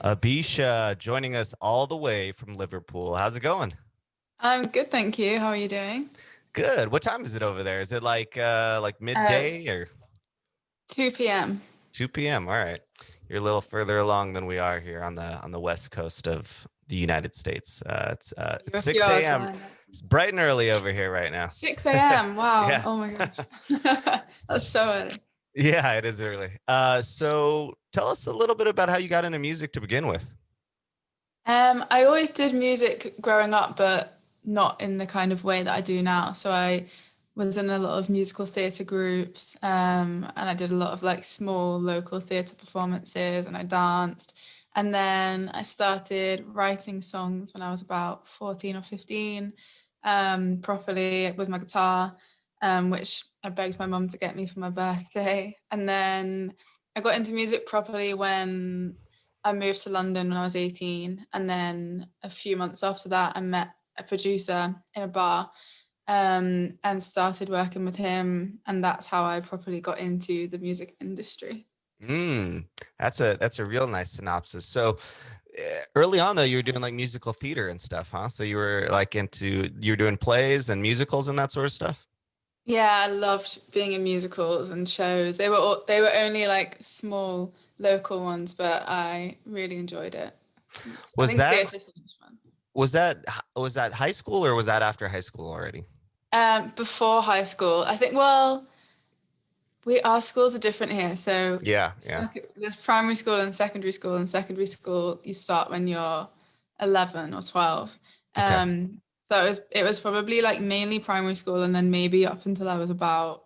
Abisha joining us all the way from Liverpool. How's it going? I'm good, thank you. How are you doing? Good. What time is it over there? Is it like It's midday or 2 p.m. 2 p.m.? All right. You're a little further along than we are here on the west coast of the United States. It's You're a few 6 hours a.m. behind. It's bright and early over here right now. 6 a.m. Wow. Yeah. Oh my gosh. That's so early. Yeah, it is early. So tell us a little bit about how you got into music to begin with. I always did music growing up, but not in the kind of way that I do now. So I was in a lot of musical theatre groups, and I did a lot of like small local theatre performances, and I danced. And then I started writing songs when I was about 14 or 15, properly with my guitar, which I begged my mum to get me for my birthday. And then I got into music properly when I moved to London when I was 18, and then a few months after that, I met a producer in a bar, and started working with him, and that's how I properly got into the music industry. Mm, that's a real nice synopsis. So early on though, you were doing like musical theater and stuff, huh? So you were like you were doing plays and musicals and that sort of stuff. Yeah, I loved being in musicals and shows. They were only like small local ones, but I really enjoyed it. I Was think that theatre is fun. was that high school or was that after high school already? Before high school, I think. Well, we our schools are different here. So Yeah, yeah. there's primary school and secondary school. And secondary school you start when you're 11 or 12. Okay. So it was probably like mainly primary school, and then maybe up until I was about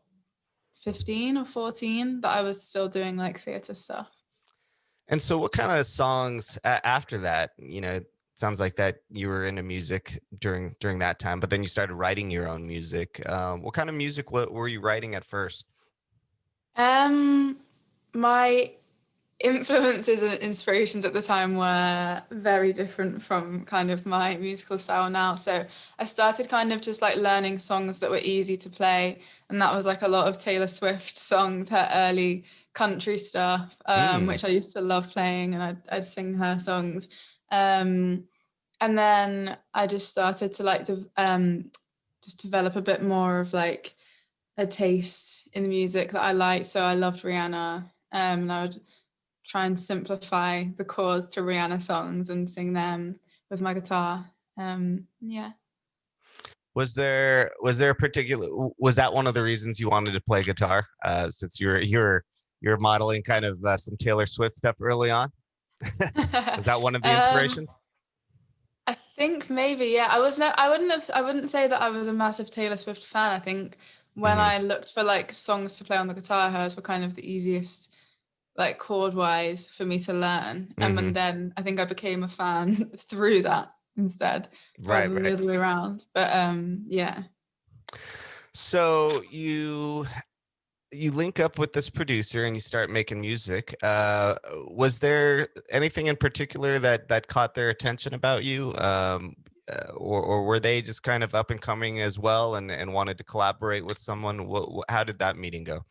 15 or 14 that I was still doing like theatre stuff. And so what kind of songs after that, it sounds like that you were into music during that time, but then you started writing your own music. What kind of music what were you writing at first? Um, my influences and inspirations at the time were very different from kind of my musical style now. So I started kind of just like learning songs that were easy to play, and that was like a lot of Taylor Swift songs, her early country stuff, Mm, which I used to love playing, and I'd sing her songs. Um, and then I just started to just develop a bit more of like a taste in the music that I liked. So I loved Rihanna, and I would try and simplify the chords to Rihanna songs and sing them with my guitar. Yeah. was there a particular was that one of the reasons you wanted to play guitar? Since you're modeling kind of some Taylor Swift stuff early on. Was that one of the um, inspirations? I think maybe, yeah. I wouldn't say that I was a massive Taylor Swift fan. I think when Hmm. I looked for like songs to play on the guitar, hers were kind of the easiest, like chord wise, for me to learn. And Hmm. then I think I became a fan through that instead, rather Right, than the right. other way around. But yeah. So you link up with this producer and you start making music. Was there anything in particular that caught their attention about you? Or were they just kind of up and coming as well and wanted to collaborate with someone? How did that meeting go?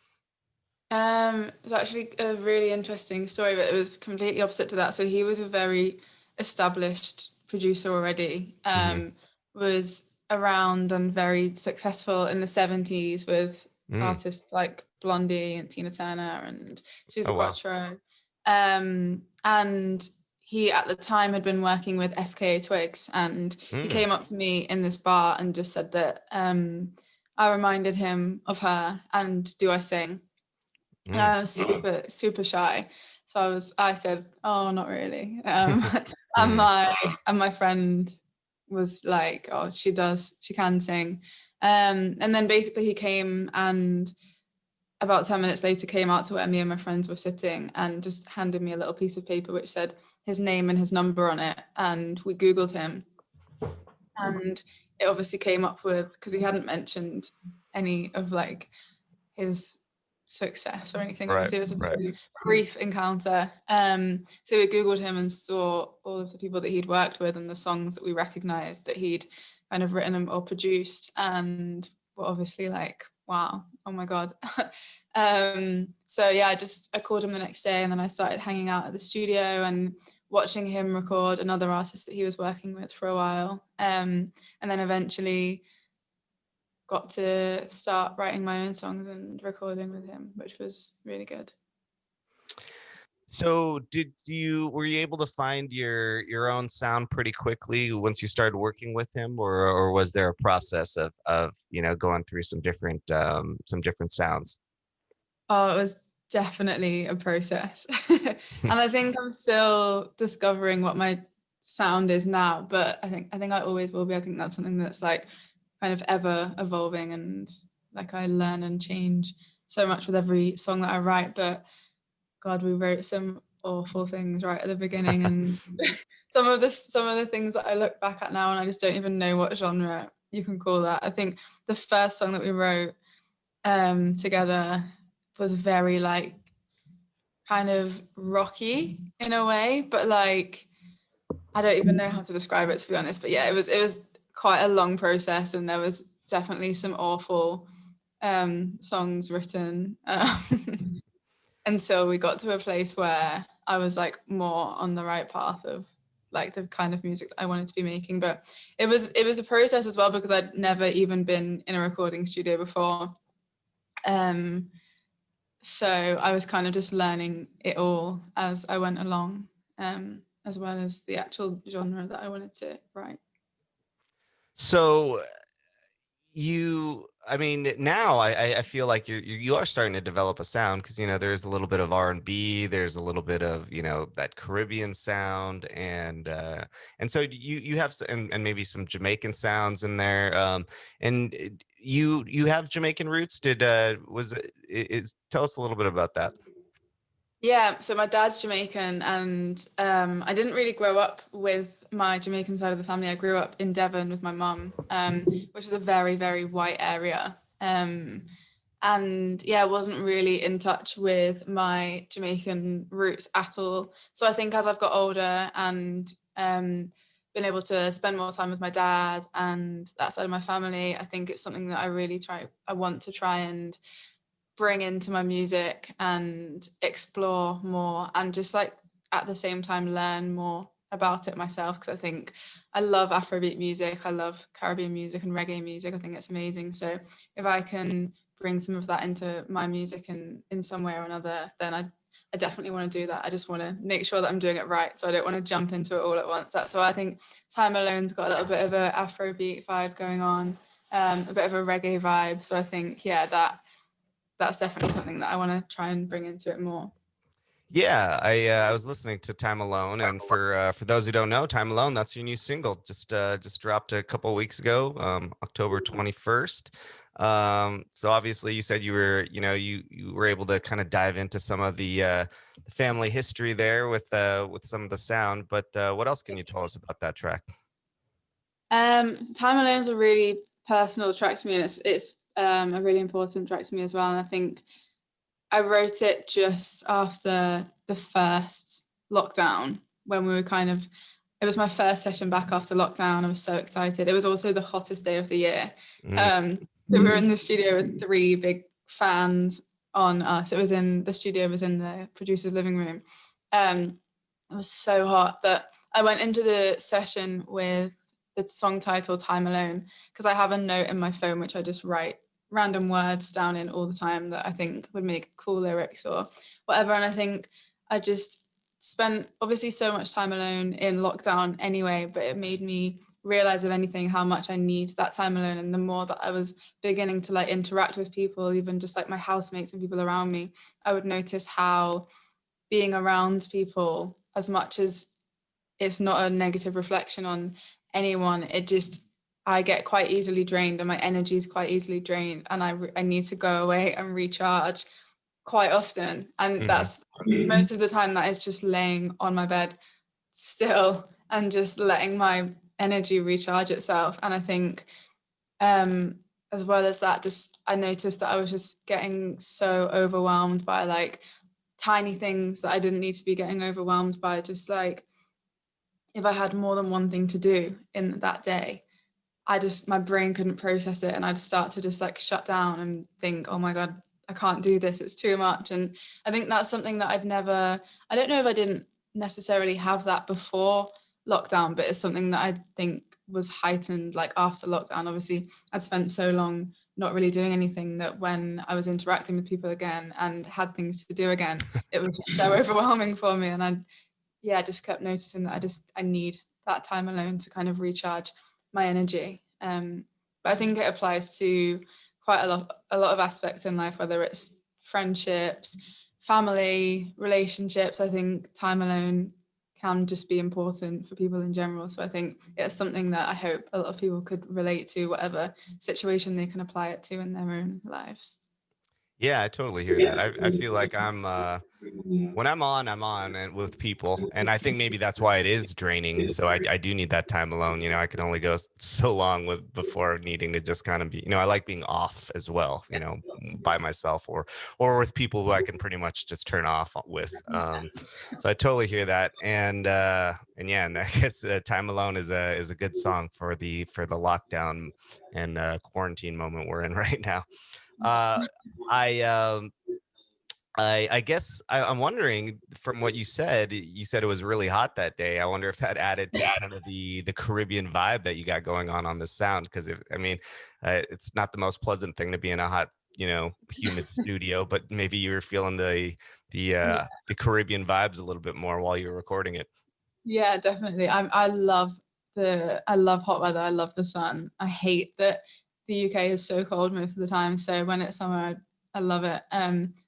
It's actually a really interesting story, but it was completely opposite to that. So he was a very established producer already, Hmm. was around and very successful in the 70s with Mm. artists like Blondie and Tina Turner and Suzi Oh, wow. Quatro. And he at the time had been working with FKA Twigs, and he Mm. came up to me in this bar and just said that I reminded him of her, and do I sing? And Mm. I was super, super shy. So I said, oh, not really. And Mm. my friend was like, oh, she can sing. And then basically he came, and about 10 minutes later came out to where me and my friends were sitting and just handed me a little piece of paper which said his name and his number on it. And we Googled him, and it obviously came up with, because he hadn't mentioned any of like his success or anything. Right, Obviously, it was a right. very brief encounter. So we Googled him and saw all of the people that he'd worked with and the songs that we recognized that he'd kind of written or produced, and were obviously like, wow, oh my God. So yeah, I called him the next day, and then I started hanging out at the studio, and watching him record another artist that he was working with for a while, and then eventually got to start writing my own songs and recording with him, which was really good. So were you able to find your own sound pretty quickly once you started working with him, or was there a process of going through some different sounds? Oh, it was definitely a process. And I think I'm still discovering what my sound is now, but I think I always will be. I think that's something that's like kind of ever evolving, and like I learn and change so much with every song that I write. But God, we wrote some awful things right at the beginning, and some of the things that I look back at now and I just don't even know what genre you can call that. I think the first song that we wrote together was very like kind of rocky in a way, but like I don't even know how to describe it, to be honest. But yeah, it was quite a long process, and there was definitely some awful songs written until we got to a place where I was like more on the right path of like the kind of music that I wanted to be making. But it was a process as well, because I'd never even been in a recording studio before. So I was kind of just learning it all as I went along, as well as the actual genre that I wanted to write. So I mean, now I feel like you are starting to develop a sound, because there's a little bit of R&B, there's a little bit of that Caribbean sound, and so you have and maybe some Jamaican sounds in there, and you have Jamaican roots. Did was it is Tell us a little bit about that. Yeah, so my dad's Jamaican, and I didn't really grow up with my Jamaican side of the family. I grew up in Devon with my mum, which is a very, very white area. And yeah, I wasn't really in touch with my Jamaican roots at all. So I think as I've got older and been able to spend more time with my dad and that side of my family, I think it's something that I want to try and bring into my music and explore more, and just like at the same time learn more about it myself, because I think I love Afrobeat music, I love Caribbean music and reggae music. I think it's amazing. So if I can bring some of that into my music in some way or another, then I definitely want to do that. I just want to make sure that I'm doing it right, so I don't want to jump into it all at once. That's why I think Time Alone's got a little bit of a Afrobeat vibe going on, a bit of a reggae vibe. So I think that's definitely something that I want to try and bring into it more. Yeah, I was listening to Time Alone, and for those who don't know, Time Alone, that's your new single, just dropped a couple of weeks ago, October 21st. So obviously, you said you were able to kind of dive into some of the family history there with some of the sound, but what else can you tell us about that track? Time Alone is a really personal track to me, and it's a really important track to me as well. And I think I wrote it just after the first lockdown, when we were it was my first session back after lockdown. I was so excited. It was also the hottest day of the year. Mm. So we were in the studio with 3 big fans on us. The studio was in the producer's living room. It was so hot, but I went into the session with the song title Time Alone, because I have a note in my phone which I just write random words down in all the time that I think would make cool lyrics or whatever. And I think I just spent obviously so much time alone in lockdown anyway, but it made me realize, if anything, how much I need that time alone. And the more that I was beginning to like interact with people, even just like my housemates and people around me, I would notice how being around people, as much as it's not a negative reflection on anyone, I get quite easily drained, and my energy is quite easily drained, and I need to go away and recharge quite often. And Mhm. that's most of the time that is just laying on my bed still and just letting my energy recharge itself. And I think as well as that, just I noticed that I was just getting so overwhelmed by like tiny things that I didn't need to be getting overwhelmed by. Just like if I had more than one thing to do in that day, my brain couldn't process it, and I'd start to just like shut down and think, oh my God, I can't do this, it's too much. And I think that's something that I don't know if I didn't necessarily have that before lockdown, but it's something that I think was heightened like after lockdown. Obviously, I'd spent so long not really doing anything that when I was interacting with people again and had things to do again, it was so overwhelming for me. And I just kept noticing that I need that time alone to kind of recharge my energy. But I think it applies to quite a lot of aspects in life, whether it's friendships, family, relationships. I think time alone can just be important for people in general. So I think it's something that I hope a lot of people could relate to, whatever situation they can apply it to in their own lives. Yeah, I totally hear that. I feel like when I'm on and with people, and I think maybe that's why it is draining. So I do need that time alone. You know, I can only go so long with before needing to just kind of be, you know, I like being off as well, you know, by myself or with people who I can pretty much just turn off with. So I totally hear that. And yeah, and I guess Time Alone is a good song for the lockdown and quarantine moment we're in right now. Uh I I guess I'm wondering from what you said it was really hot that day. I wonder if that added to kind of the Caribbean vibe that you got going on the sound. Because I mean, it's not the most pleasant thing to be in a hot, you know, humid studio, but maybe you were feeling the Caribbean vibes a little bit more while you were recording it. Yeah, definitely. I love hot weather. I love the sun. I hate that the UK is so cold most of the time. So when it's summer, I love it.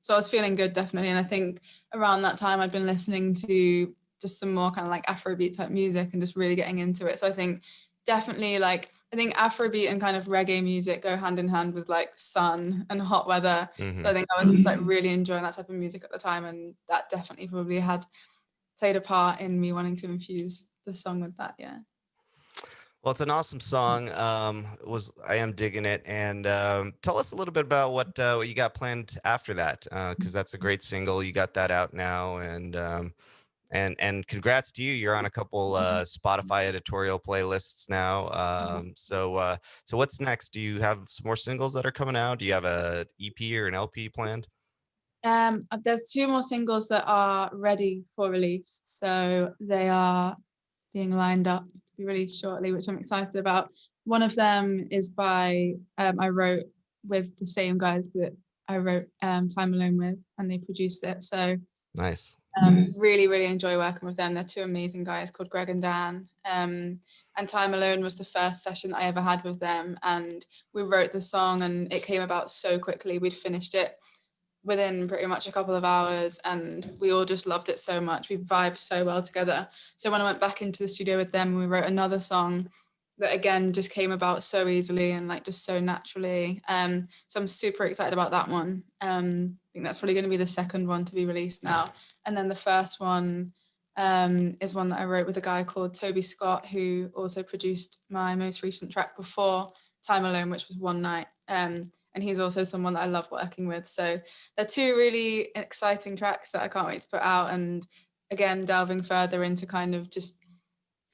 So I was feeling good, definitely. And I think around that time I'd been listening to just some more kind of like Afrobeat type music and just really getting into it. So I think definitely like I think Afrobeat and kind of reggae music go hand in hand with like sun and hot weather. So Hmm. I think I was just like really enjoying that type of music at the time, and that definitely probably had played a part in me wanting to infuse the song with that. Yeah. Well, it's an awesome song. Was I am digging it, and tell us a little bit about what you got planned after that, because that's a great single. You got that out now, and congrats to you. You're on a couple Spotify editorial playlists now. So what's next? Do you have some more singles that are coming out? Do you have a EP or an LP planned? There's two more singles that are ready for release, so they are being lined up to be released shortly, which I'm excited about. One of them is by I wrote with the same guys that I wrote Time Alone with, and they produced it. So Nice. really, really enjoy working with them. They're two amazing guys called Greg and Dan. And Time Alone was the first session that I ever had with them, and we wrote the song, and it came about so quickly. We'd finished it within pretty much a couple of hours, and we all just loved it so much. We vibed so well together. So when I went back into the studio with them, we wrote another song that again just came about so easily and like just so naturally. So I'm super excited about that one. I think that's probably going to be the second one to be released now. And then the first one is one that I wrote with a guy called Toby Scott, who also produced my most recent track before Time Alone, which was One Night. And he's also someone that I love working with. So they're two really exciting tracks that I can't wait to put out. And again, delving further into kind of just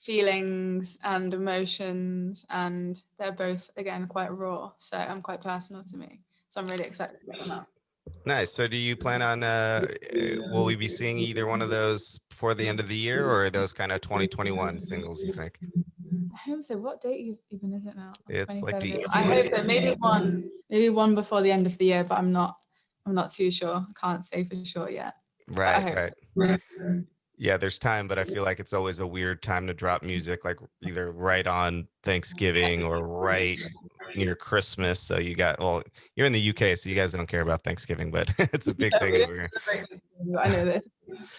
feelings and emotions. And they're both, again, quite raw. So I'm quite personal to me. So I'm really excited about them out. Nice. So do you plan on will we be seeing either one of those before the end of the year, or are those kind of 2021 singles, you think? I hope so. What date even is it now? It's like 23rd of the April. I hope so. Maybe one before the end of the year, but I'm not too sure. Can't say for sure yet. But I right, hope right. so. Yeah, there's time, but I feel like it's always a weird time to drop music, like either right on Thanksgiving or right near Christmas. So you got, well, you're in the UK, so you guys don't care about Thanksgiving, but it's a big Yeah, thing we over don't here. celebrate Thanksgiving, but I know this.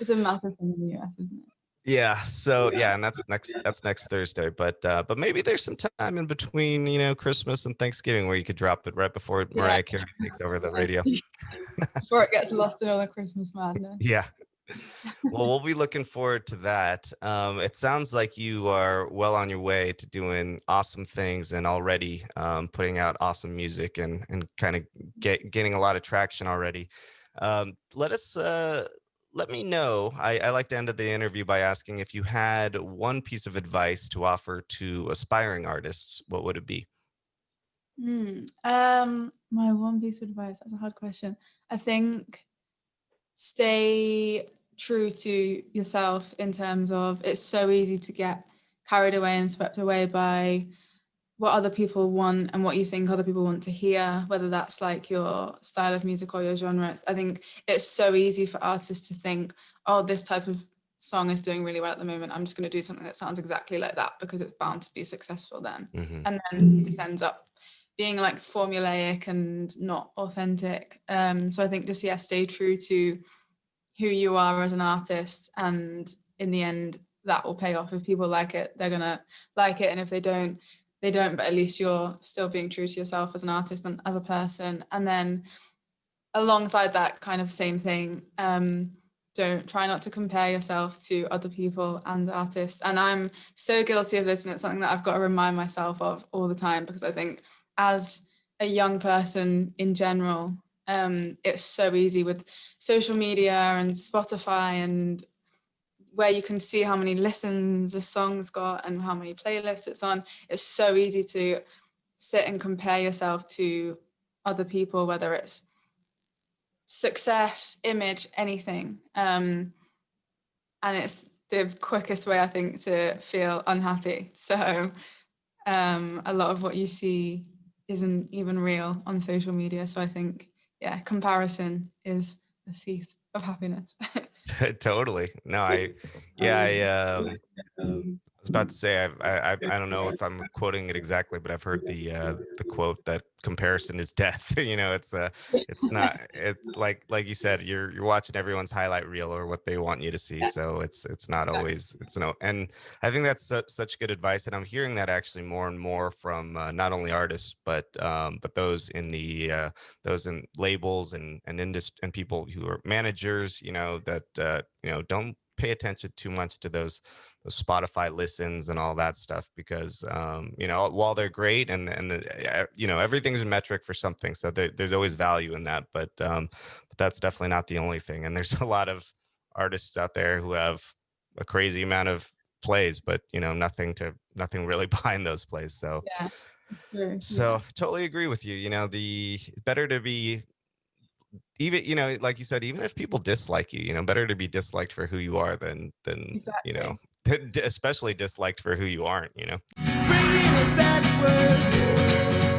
It's a massive thing in the US, isn't it? Yeah, so yeah, and that's next Thursday, but maybe there's some time in between, you know, Christmas and Thanksgiving where you could drop it right before Yeah. Mariah Carey takes over the radio. Before it gets lost in all the Christmas madness. Yeah. Well, we'll be looking forward to that. It sounds like you are well on your way to doing awesome things and already putting out awesome music and kind of getting a lot of traction already. Let me know. I like to end the interview by asking if you had one piece of advice to offer to aspiring artists, what would it be? My one piece of advice, that's a hard question. I think stay true to yourself in terms of it's so easy to get carried away and swept away by what other people want and what you think other people want to hear, whether that's like your style of music or your genre. I think it's so easy for artists to think, oh, this type of song is doing really well at the moment, I'm just going to do something that sounds exactly like that because it's bound to be successful then. And then it just ends up being like formulaic and not authentic. So I think just, yeah, stay true to who you are as an artist, and in the end that will pay off. If people like it, they're gonna like it, and if they don't, they don't. But at least you're still being true to yourself as an artist and as a person. And then alongside that kind of same thing, don't try not to compare yourself to other people and artists. And I'm so guilty of this, and it's something that I've got to remind myself of all the time, because I think as a young person in general, it's so easy with social media and Spotify, and where you can see how many listens a song's got and how many playlists it's on. It's so easy to sit and compare yourself to other people, whether it's success, image, anything. And it's the quickest way, I think, to feel unhappy. So a lot of what you see isn't even real on social media. So I think, yeah, comparison is the thief of happiness. Totally. No, I was about to say I don't know if I'm quoting it exactly, but I've heard the quote that comparison is death. It's not, it's like you said, you're watching everyone's highlight reel or what they want you to see. So it's not always, it's no. And I think that's such good advice, and I'm hearing that actually more and more from not only artists but those in the those in labels and industry and people who are managers, that don't pay attention too much to those Spotify listens and all that stuff, because while they're great and everything's a metric for something, so there's always value in that, but that's definitely not the only thing. And there's a lot of artists out there who have a crazy amount of plays, but nothing really behind those plays. So Yeah, true. so totally agree with you. The better to be, even like you said, even if people dislike you, better to be disliked for who you are than Exactly. especially disliked for who you aren't. Bringing it backward.